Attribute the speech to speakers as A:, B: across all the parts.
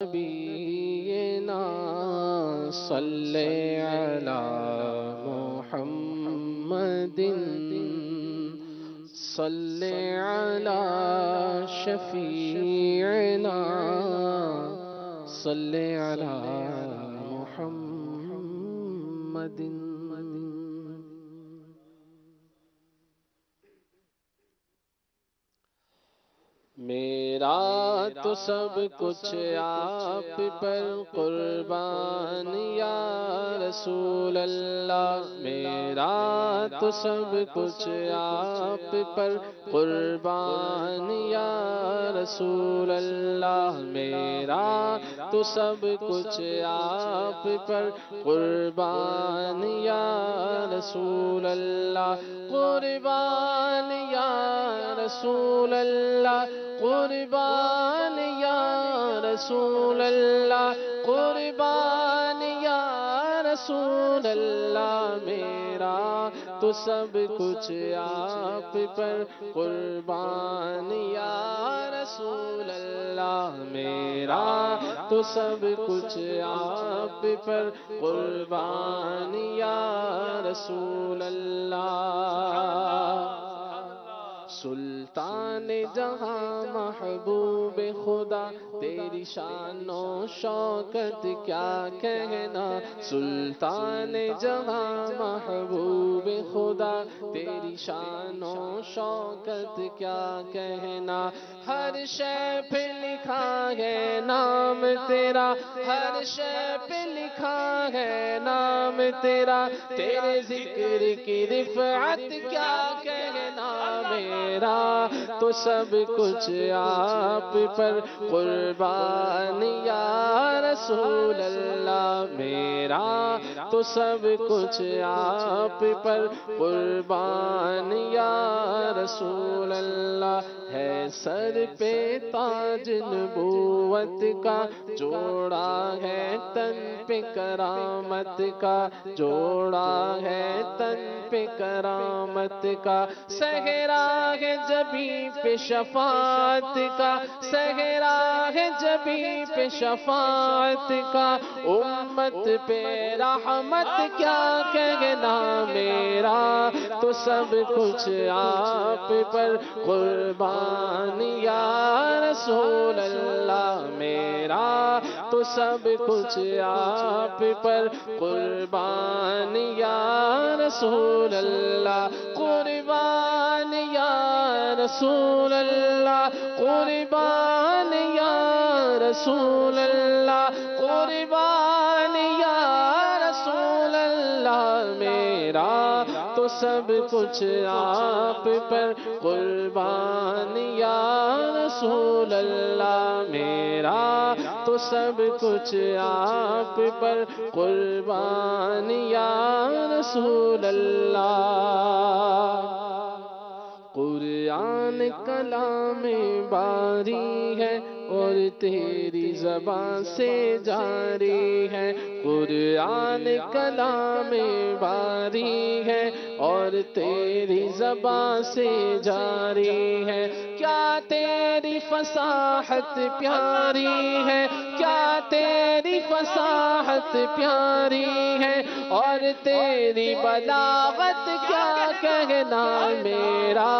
A: نبینا صلی علی محمد صلی علی شفیعنا صلی علی محمد. میرا تو سب کچھ آپ پر قربان یا رسول اللہ. میرا تو سب کچھ آپ پر قربان یا رسول اللہ. میرا تو سب کچھ آپ پر قربان یا رسول اللہ. قربان یا رسول اللہ. قربان یا رسول اللہ. قربان یا رسول اللہ. میرا تو سب کچھ آپ پر قربان یا رسول اللہ. میرا تو سب کچھ آپ پر قربان یا رسول اللہ. سلطان جہاں محبوب خدا تیری شان و شوکت کیا کہنا. سلطان جہاں محبوب خدا تیری شان و شوکت کیا کہنا. ہر شے پہ لکھا ہے نام تیرا. ہر شے پہ لکھا ہے نام تیرا. تیرے ذکر کی رفعت کیا کہنا. میرا تو سب کچھ آپ پر قربان یا رسول اللہ. میرا تو سب کچھ آپ پر قربان یا رسول اللہ. ہے سر پہ تاج نبوت کا جوڑا ہے تن پہ کرامت کا. جوڑا ہے تن پہ کرامت کا. صحرا ہے جبیں پہ شفاعت کا. صحرا ہے جبیں پہ شفاعت کا. امت پہ رحمت کیا کہنا. میرا تو سب کچھ آپ پر قربان یا رسول اللہ. میرا تو سب کچھ آپ پر قربان یا رسول اللہ. قربان یا رسول اللہ. قربان یا رسول اللہ. قربان یا رسول اللہ. میرا تو سب کچھ آپ پر قربان یا رسول اللہ. میرا تو سب کچھ آپ پر قربان یا رسول اللہ. قرآن کلام باری ہے اور تیری زبان سے جاری ہے. قرآن کلام باری ہے اور تیری زبان سے جاری ہے. کیا تیری فصاحت پیاری ہے. کیا تیری فصاحت پیاری ہے اور تیری بلاغت کیا کہنا. میرا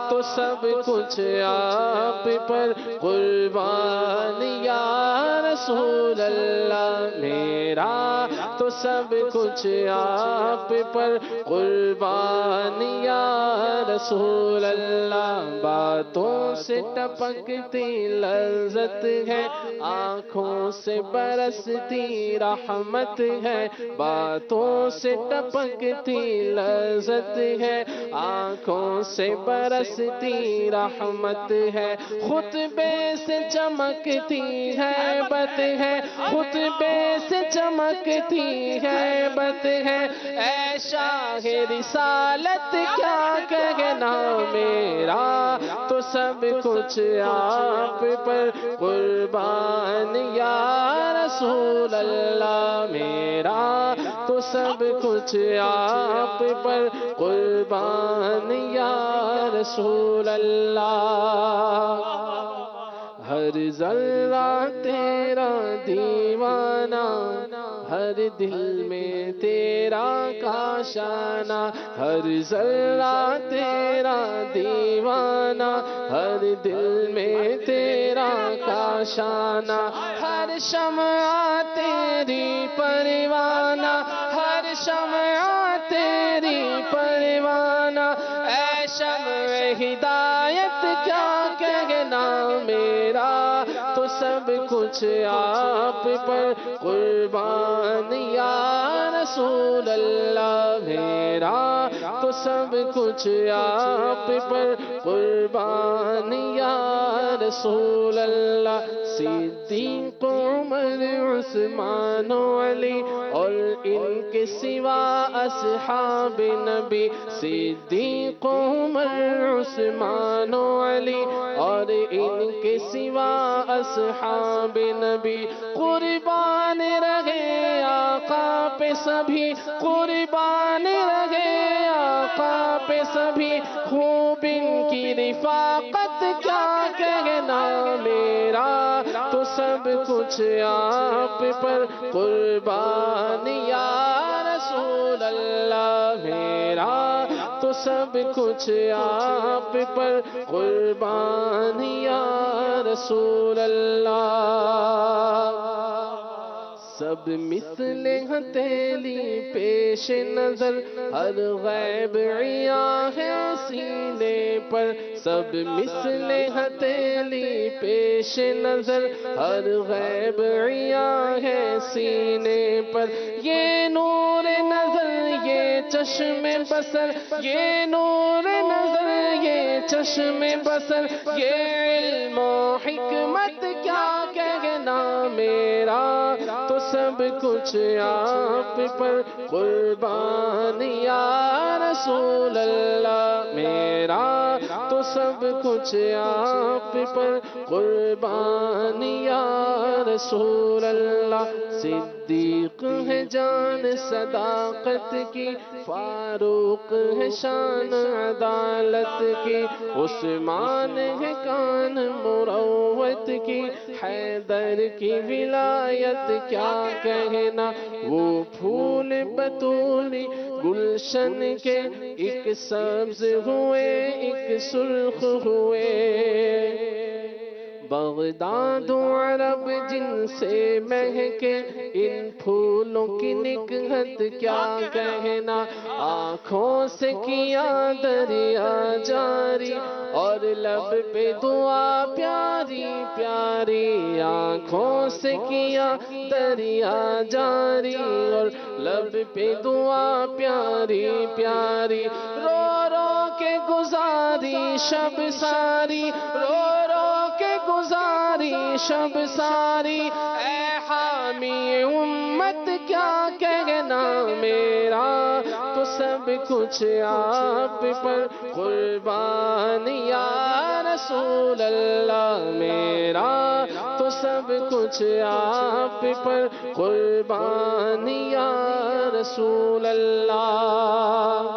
A: تو سب کچھ آپ پر قربان یا رسول اللہ. میرا تو سب کچھ آپ پر قربان یا رسول اللہ. باتوں سے ٹپکتی لذت ہے. آنکھوں سے برستی رحمت ہے. باتوں سے ٹپکتی لذت ہے. آنکھوں سے برستی رحمت ہے. خطبے سے چمکتی ہیبت ہے. خطبے سے چمکتی ہیبت ہے. اے شاہ رسالت کیا کہنا. میرا تو سب کچھ آپ پر قربان یا رسول اللہ. میرا تو سب کچھ آپ پر قربان یا رسول اللہ. ہر ذرہ تیرا دیوانہ، ہر دل میں تیرا کاشانہ، ہر ذرہ تیرا دیوانہ، ہر دل میں تیرا کاشانہ، ہر شمع تیری پروانہ، ہر شمع تیری پروانہ، اے شمع ہدایت کیا کہنا میرا، تو سب کچھ آپ پر قربان یا رسول اللہ میرا، تو سب کچھ آپ پر قربان یا رسول اللہ۔ صدیق، عمر، عثمان و علی اور ان کے سوا اصحاب نبی، صدیق، عمر، عثمان و علی اور ان کے سوا اصحاب نبی، قربان رہے آقا پہ سبھی، قربان رہے آقا پہ سبھی، خوب ان کی رفاقت کیا کہنا میرا، تو سب کچھ آپ پر قربان یا رسول اللہ میرا، تو سب کچھ آپ پر قربان یا رسول اللہ۔ سب مثل ہتھیلی پیش نظر، ہر غیب عیاں ہے سینے پر، سب مثل ہتھیلی پیش نظر، ہر غیب عیاں ہے سینے پر، یہ نور نظر یہ چشم بصر، یہ نور نظر یہ چشم بصر، یہ علم و حکمت کیا کہنا میرا، تو سب کچھ آپ پر قربان یا رسول اللہ میرا، تو سب کچھ آپ پر قربان یا رسول اللہ۔ صدیق ہے جان صداقت کی، فاروق ہے شان عدالت کی، عثمان ہے کان مروت کی، حیدر کی ولایت کیا کہنا، وہ پھول بطولی گلشن کے، ایک سبز ہوئے ایک سرخ ہوئے، بغداد و عرب جن سے مہکے، ان پھولوں کی نکہت کیا کہنا، آنکھوں سے کیا دریا جاری اور لب پہ دعا پیاری پیاری، آنکھوں سے کیا دریا جاری اور لب پہ دعا پیاری پیاری، رو رو کے گزاری شب ساری، رو رو کے گزاری شب ساری، اے حامی امت کیا کہنا میرا، تو سب کچھ آپ پر قربان یا رسول اللہ میرا، تو سب کچھ آپ پر قربان یا رسول اللہ۔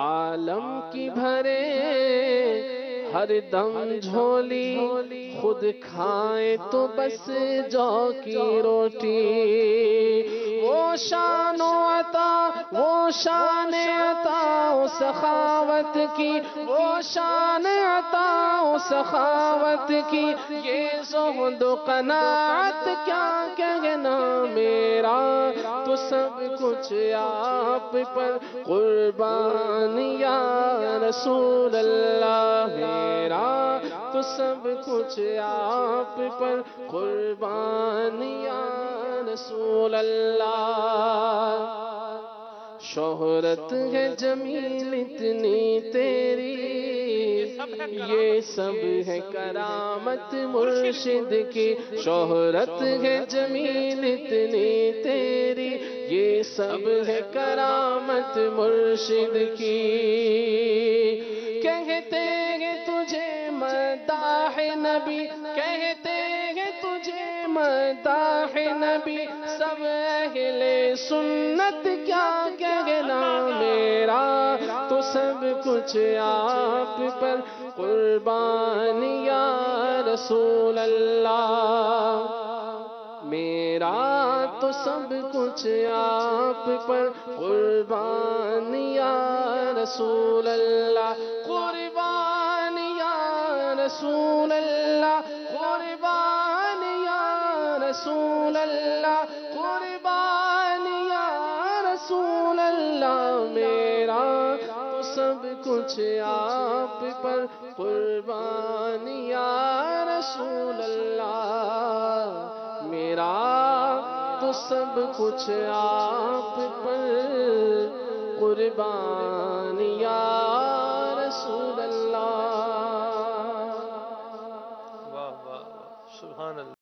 A: عالم کی بھرے ہر دم جھولی، خود کھائے تو بس جو کی روٹی، وہ شان و عطا وہ شان عطا و سخاوت کی، وہ شان عطا و سخاوت کی، یہ زہد و قناعت کیا کہنا میرا، تو سب کچھ آپ پر قربان یا رسول اللہ میرا، تو سب کچھ آپ پر قربان یا رسول اللہ۔ شہرت ہے جمیل اتنی تیری، یہ سب ہے کرامت مرشد کی، شہرت ہے جمیل اتنی تیری، یہ سب ہے کرامت مرشد کی، کہتے ہیں تجھے مداح نبی، کہتے ہیں تجھے مداح نبی سب اہل سنت کیا کہنا، میرا تو سب کچھ آپ پر قربان یا رسول اللہ، میرا تو سب کچھ آپ پر قربان یا رسول اللہ، قربان یا رسول اللہ، قربان یا رسول اللہ، قربان یا رسول اللہ، میرا تو سب کچھ آپ پر قربان یا رسول اللہ، میرا تو سب کچھ آپ پر قربان یا رسول اللہ۔
B: واہ واہ واہ، سبحان اللہ۔